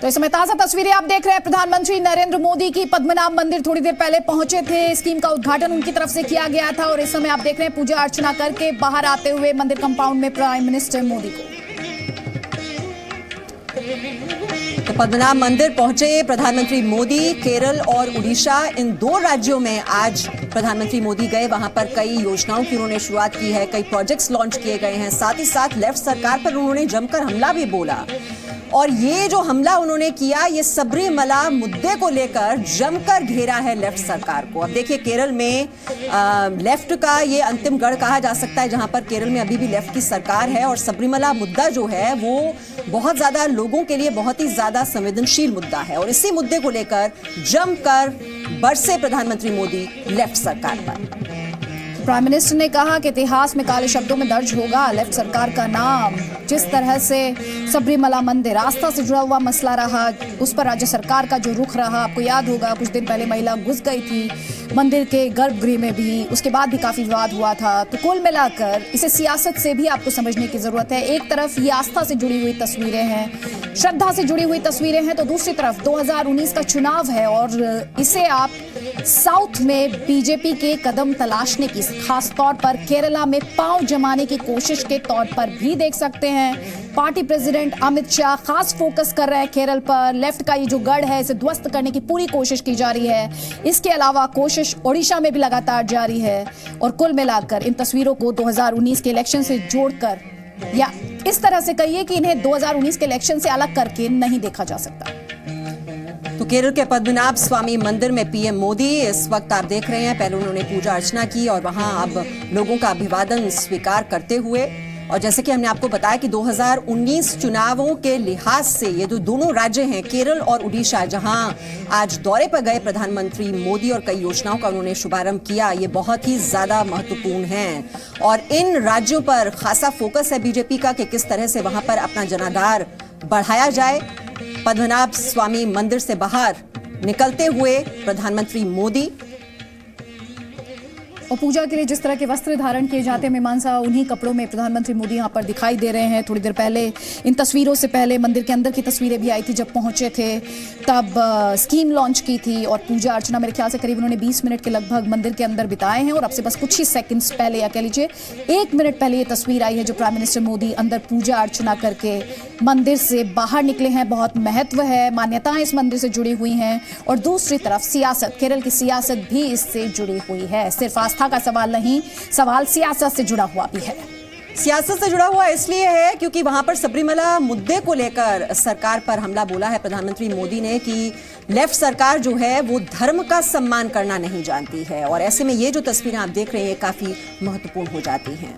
तो इस समय ताजा तस्वीरें आप देख रहे हैं। प्रधानमंत्री नरेंद्र मोदी की पद्मनाभ मंदिर थोड़ी देर पहले पहुंचे थे। स्कीम का उद्घाटन उनकी तरफ से किया गया था और इस समय आप देख रहे हैं पूजा अर्चना करके बाहर आते हुए मंदिर कंपाउंड में प्राइम मिनिस्टर मोदी को। तो पद्मनाभ मंदिर पहुंचे प्रधानमंत्री मोदी। केरल और उड़ीसा इन दो राज्यों में आज प्रधानमंत्री मोदी गए। वहां पर कई योजनाओं की उन्होंने शुरुआत की है, कई प्रोजेक्ट्स लॉन्च किए गए हैं। साथ ही साथ लेफ्ट सरकार पर उन्होंने जमकर हमला भी बोला और ये जो हमला उन्होंने किया ये सबरीमला मुद्दे को लेकर जमकर घेरा है लेफ्ट सरकार को। अब देखिए केरल में लेफ्ट का ये अंतिम गढ़ कहा जा सकता है, जहां पर केरल में अभी भी लेफ्ट की सरकार है और सबरीमला मुद्दा जो है वो बहुत ज्यादा लोगों के लिए बहुत ही ज्यादा संवेदनशील मुद्दा है और इसी मुद्दे को लेकर जमकर बरसे प्रधानमंत्री मोदी लेफ्ट सरकार पर। प्राइम मिनिस्टर ने कहा कि इतिहास में काले शब्दों में दर्ज होगा लेफ्ट सरकार का नाम। जिस तरह से सबरीमला मंदिर आस्था से जुड़ा हुआ मसला रहा, उस पर राज्य सरकार का जो रुख रहा, आपको याद होगा कुछ दिन पहले महिला घुस गई थी मंदिर के गर्भगृह में भी, उसके बाद भी काफी विवाद हुआ था। तो कुल मिलाकर इसे सियासत से भी आपको समझने की जरूरत है। एक तरफ ये आस्था से जुड़ी हुई तस्वीरें हैं, श्रद्धा से जुड़ी हुई तस्वीरें हैं, तो दूसरी तरफ 2019 का चुनाव है और इसे आप साउथ में बीजेपी के कदम तलाशने की, खास तौर पर केरला में पांव जमाने की कोशिश के तौर पर भी देख सकते हैं। पार्टी प्रेसिडेंट अमित शाह खास फोकस कर रहे हैं केरल पर। लेफ्ट का ये जो गढ़ है इसे ध्वस्त करने की पूरी कोशिश की जा रही है। इसके अलावा कोशिश ओडिशा में भी लगातार जारी है और कुल मिलाकर इन तस्वीरों को 2019 के इलेक्शन से जोड़कर, या इस तरह से कहिए कि इन्हें 2019 के इलेक्शन से अलग करके नहीं देखा जा सकता। तो केरल के पद्मनाभ स्वामी मंदिर में पीएम मोदी इस वक्त आप देख रहे हैं, पहले उन्होंने पूजा अर्चना की और वहां अब लोगों का अभिवादन स्वीकार करते हुए, और जैसे कि हमने आपको बताया कि 2019 चुनावों के लिहाज से ये जो दोनों राज्य हैं केरल और उड़ीसा, जहां आज दौरे पर गए प्रधानमंत्री मोदी और कई योजनाओं का उन्होंने शुभारंभ किया, ये बहुत ही ज्यादा महत्वपूर्ण हैं और इन राज्यों पर खासा फोकस है बीजेपी का कि किस तरह से वहां पर अपना जनाधार बढ़ाया जाए। पद्मनाभ स्वामी मंदिर से बाहर निकलते हुए प्रधानमंत्री मोदी और पूजा के लिए जिस तरह के वस्त्र धारण किए जाते हैं मीमांसा, उन्हीं कपड़ों में प्रधानमंत्री मोदी यहाँ पर दिखाई दे रहे हैं। थोड़ी देर पहले इन तस्वीरों से पहले मंदिर के अंदर की तस्वीरें भी आई थी, जब पहुंचे थे तब स्कीम लॉन्च की थी और पूजा अर्चना मेरे ख्याल से करीब उन्होंने 20 मिनट के लगभग मंदिर के अंदर बिताए हैं और अब से बस कुछ ही सेकंड्स पहले या कह लीजिए 1 मिनट पहले ये तस्वीर आई है जो प्राइम मिनिस्टर मोदी अंदर पूजा अर्चना करके मंदिर से बाहर निकले हैं। बहुत महत्व है, मान्यताएं इस मंदिर से जुड़ी हुई हैं और दूसरी तरफ सियासत, केरल की सियासत भी इससे जुड़ी हुई है। सिर्फ आस्था का सवाल नहीं, सवाल सियासत से जुड़ा हुआ भी है। सियासत से जुड़ा हुआ इसलिए है क्योंकि वहां पर सबरीमला मुद्दे को लेकर सरकार पर हमला बोला है प्रधानमंत्री मोदी ने कि लेफ्ट सरकार जो है वो धर्म का सम्मान करना नहीं जानती है और ऐसे में ये जो तस्वीरें आप देख रहे हैं काफी महत्वपूर्ण हो जाती हैं।